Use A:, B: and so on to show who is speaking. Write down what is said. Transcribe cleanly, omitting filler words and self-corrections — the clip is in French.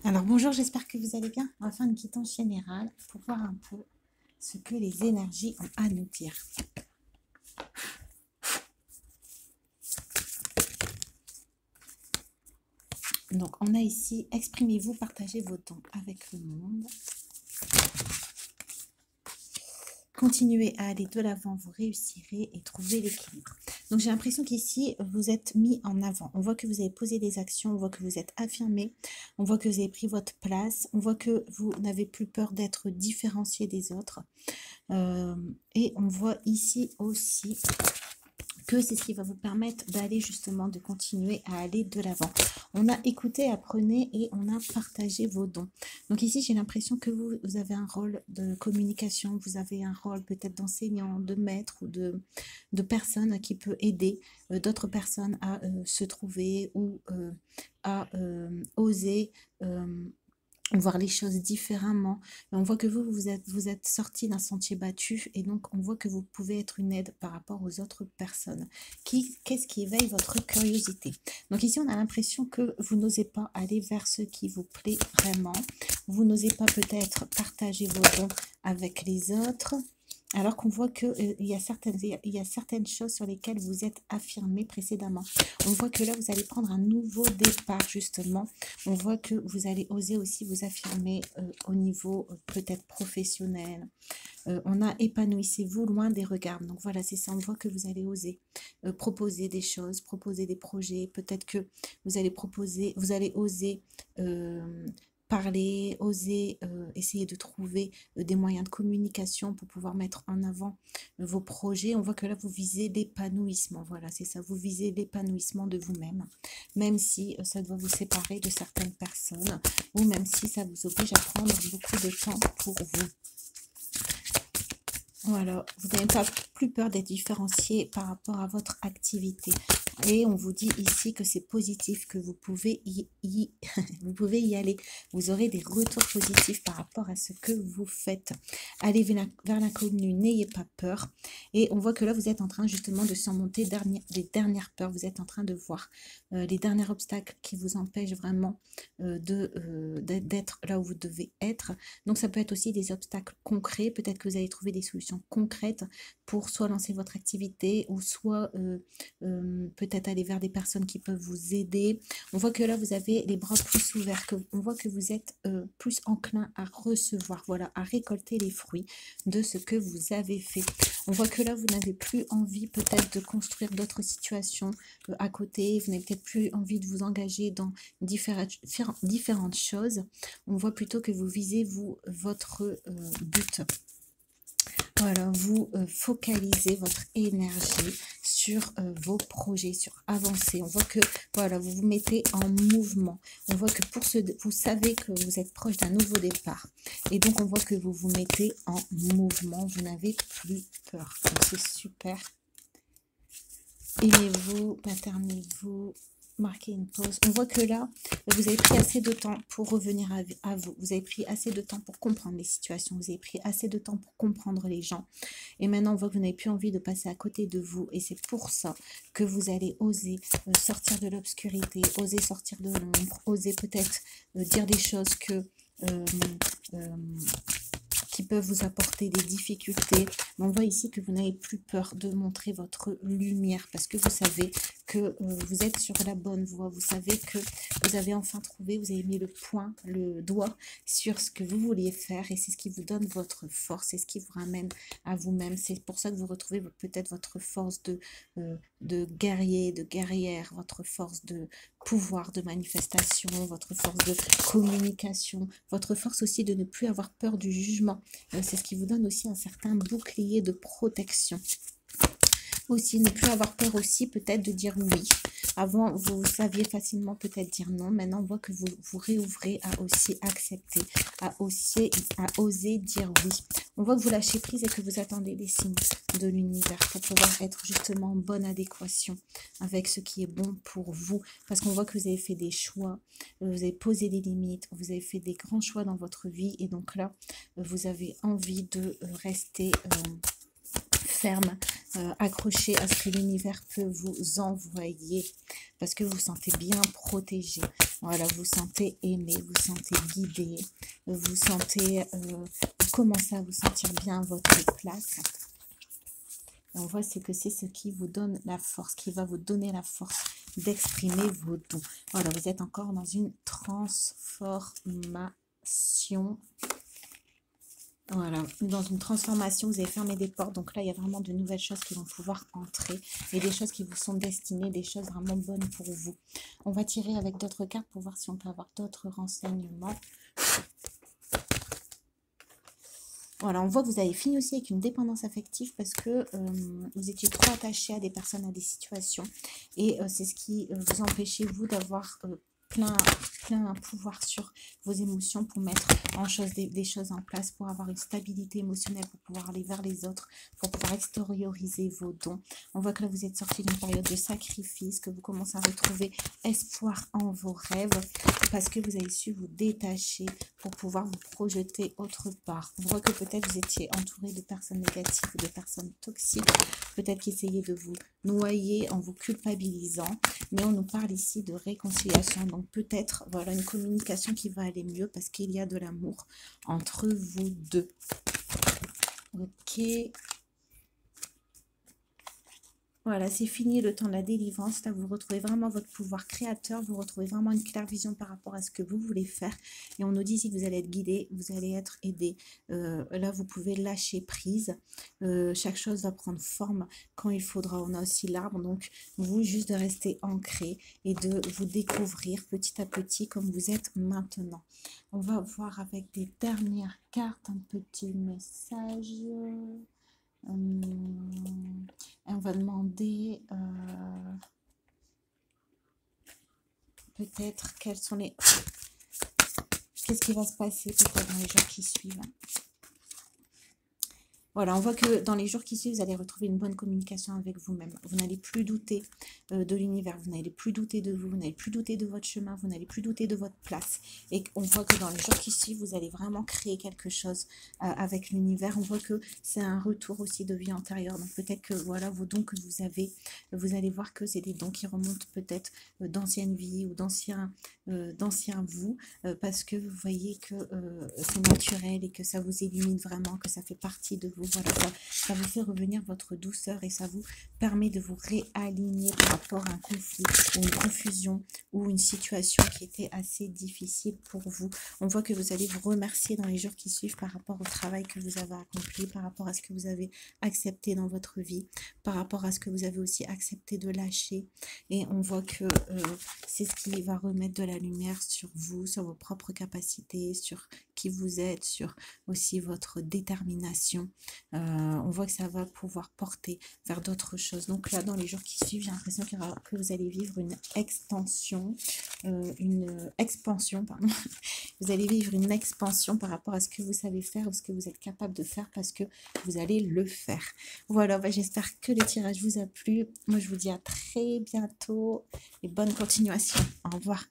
A: Alors bonjour, j'espère que vous allez bien. On va faire une quittance générale pour voir un peu ce que les énergies ont à nous dire. Donc on a ici, exprimez-vous, partagez vos dons avec le monde. Continuez à aller de l'avant, vous réussirez et trouvez l'équilibre. Donc j'ai l'impression qu'ici, vous êtes mis en avant. On voit que vous avez posé des actions, on voit que vous êtes affirmé, on voit que vous avez pris votre place, on voit que vous n'avez plus peur d'être différencié des autres. Et on voit ici aussi que c'est ce qui va vous permettre d'aller justement, de continuer à aller de l'avant. On a écouté, apprenez et on a partagé vos dons. Donc ici, j'ai l'impression que vous avez un rôle de communication, vous avez un rôle peut-être d'enseignant, de maître ou de personne qui peut aider d'autres personnes à se trouver ou à oser voir les choses différemment. On voit que vous êtes sorti d'un sentier battu et donc on voit que vous pouvez être une aide par rapport aux autres personnes. Qu'est-ce qui éveille votre curiosité? Donc ici, on a l'impression que vous n'osez pas aller vers ce qui vous plaît vraiment. Vous n'osez pas peut-être partager vos dons avec les autres. Alors qu'on voit qu'il y a certaines choses sur lesquelles vous êtes affirmé précédemment. On voit que là, vous allez prendre un nouveau départ, justement. On voit que vous allez oser aussi vous affirmer au niveau peut-être professionnel. On a épanouissez-vous loin des regards. Donc voilà, c'est ça. On voit que vous allez oser proposer des choses, proposer des projets. Peut-être que vous allez oser parler, oser essayer de trouver des moyens de communication pour pouvoir mettre en avant vos projets. On voit que là, vous visez l'épanouissement. Voilà, c'est ça. Vous visez l'épanouissement de vous-même, même si ça doit vous séparer de certaines personnes ou même si ça vous oblige à prendre beaucoup de temps pour vous. Voilà, vous n'avez pas plus peur d'être différencié par rapport à votre activité. Et on vous dit ici que c'est positif, que vous pouvez vous pouvez y aller. Vous aurez des retours positifs par rapport à ce que vous faites. Allez vers l'inconnu, n'ayez pas peur. Et on voit que là, vous êtes en train justement de surmonter les dernières peurs. Vous êtes en train de voir les derniers obstacles qui vous empêchent vraiment d'être là où vous devez être. Donc, ça peut être aussi des obstacles concrets. Peut-être que vous allez trouver des solutions concrètes pour soit lancer votre activité ou soit peut-être aller vers des personnes qui peuvent vous aider. On voit que là, vous avez les bras plus ouverts, on voit que vous êtes plus enclin à recevoir, voilà, à récolter les fruits de ce que vous avez fait. On voit que là, vous n'avez plus envie peut-être de construire d'autres situations à côté, vous n'avez peut-être plus envie de vous engager dans différentes choses. On voit plutôt que vous visez, votre but. Voilà, vous focalisez votre énergie sur vos projets, sur avancer. On voit que voilà, vous vous mettez en mouvement. On voit que vous savez que vous êtes proche d'un nouveau départ. Et donc, on voit que vous vous mettez en mouvement. Vous n'avez plus peur. Donc, c'est super. Aimez-vous, maternez-vous. Marquez une pause. On voit que là, vous avez pris assez de temps pour revenir à vous. Vous avez pris assez de temps pour comprendre les situations. Vous avez pris assez de temps pour comprendre les gens. Et maintenant, on voit que vous n'avez plus envie de passer à côté de vous. Et c'est pour ça que vous allez oser sortir de l'obscurité, oser sortir de l'ombre, oser peut-être dire des choses qui peuvent vous apporter des difficultés. Mais on voit ici que vous n'avez plus peur de montrer votre lumière parce que vous savez que vous êtes sur la bonne voie. Vous savez que vous avez enfin trouvé, vous avez mis le doigt sur ce que vous vouliez faire et c'est ce qui vous donne votre force, c'est ce qui vous ramène à vous-même. C'est pour ça que vous retrouvez peut-être votre force de guerrier, de guerrière, votre force de pouvoir de manifestation, votre force de communication, votre force aussi de ne plus avoir peur du jugement. C'est ce qui vous donne aussi un certain bouclier de protection. Aussi, ne plus avoir peur aussi peut-être de dire oui. Avant, vous saviez facilement peut-être dire non. Maintenant, on voit que vous réouvrez à aussi accepter, à oser dire oui. On voit que vous lâchez prise et que vous attendez des signes de l'univers pour pouvoir être justement en bonne adéquation avec ce qui est bon pour vous. Parce qu'on voit que vous avez fait des choix, vous avez posé des limites, vous avez fait des grands choix dans votre vie. Et donc là, vous avez envie de rester ferme, accroché à ce que l'univers peut vous envoyer parce que vous vous sentez bien protégé. Voilà, vous sentez aimé, vous sentez guidé, vous sentez, vous commencez à vous sentir bien à votre place. Et on voit c'est que c'est ce qui vous donne la force, qui va vous donner la force d'exprimer vos dons. Voilà, vous êtes encore dans une transformation. Voilà, dans une transformation, vous avez fermé des portes. Donc là, il y a vraiment de nouvelles choses qui vont pouvoir entrer. Et des choses qui vous sont destinées, des choses vraiment bonnes pour vous. On va tirer avec d'autres cartes pour voir si on peut avoir d'autres renseignements. Voilà, on voit que vous avez fini aussi avec une dépendance affective parce que vous étiez trop attaché à des personnes, à des situations. Et c'est ce qui vous empêchait, vous, d'avoir plein pouvoir sur vos émotions pour mettre des choses en place, pour avoir une stabilité émotionnelle, pour pouvoir aller vers les autres, pour pouvoir extérioriser vos dons. On voit que là, vous êtes sorti d'une période de sacrifice, que vous commencez à retrouver espoir en vos rêves parce que vous avez su vous détacher pour pouvoir vous projeter autre part. On voit que peut-être vous étiez entouré de personnes négatives ou de personnes toxiques, peut-être qui essayaient de vous noyer en vous culpabilisant, mais on nous parle ici de réconciliation. Donc peut-être, voilà, une communication qui va aller mieux parce qu'il y a de l'amour entre vous deux. Ok. Voilà, c'est fini le temps de la délivrance. Là, vous retrouvez vraiment votre pouvoir créateur. Vous retrouvez vraiment une claire vision par rapport à ce que vous voulez faire. Et on nous dit ici que vous allez être guidé, vous allez être aidé. Là, vous pouvez lâcher prise. Chaque chose va prendre forme quand il faudra. On a aussi l'arbre. Donc, vous, juste de rester ancré et de vous découvrir petit à petit comme vous êtes maintenant. On va voir avec des dernières cartes un petit message. On va demander peut-être quels sont les... Qu'est-ce qui va se passer peut-être dans les jours qui suivent. Voilà, on voit que dans les jours qui suivent, vous allez retrouver une bonne communication avec vous-même. Vous n'allez plus douter de l'univers, vous n'allez plus douter de vous, vous n'allez plus douter de votre chemin, vous n'allez plus douter de votre place. Et on voit que dans les jours qui suivent, vous allez vraiment créer quelque chose avec l'univers. On voit que c'est un retour aussi de vie antérieure. Donc peut-être que voilà vos dons que vous avez, vous allez voir que c'est des dons qui remontent peut-être d'anciennes vies ou d'anciens vous, parce que vous voyez que c'est naturel et que ça vous illumine vraiment, que ça fait partie de vous. Voilà, ça vous fait revenir votre douceur et ça vous permet de vous réaligner par rapport à un conflit ou une confusion ou une situation qui était assez difficile pour vous. On voit que vous allez vous remercier dans les jours qui suivent par rapport au travail que vous avez accompli, par rapport à ce que vous avez accepté dans votre vie, par rapport à ce que vous avez aussi accepté de lâcher. Et on voit que c'est ce qui va remettre de la lumière sur vous, sur vos propres capacités, sur qui vous êtes, sur aussi votre détermination. On voit que ça va pouvoir porter vers d'autres choses. Donc là, dans les jours qui suivent, j'ai l'impression que vous allez vivre une expansion, pardon. Vous allez vivre une expansion par rapport à ce que vous savez faire ou ce que vous êtes capable de faire parce que vous allez le faire. Voilà, j'espère que le tirage vous a plu. Moi, je vous dis à très bientôt et bonne continuation. Au revoir.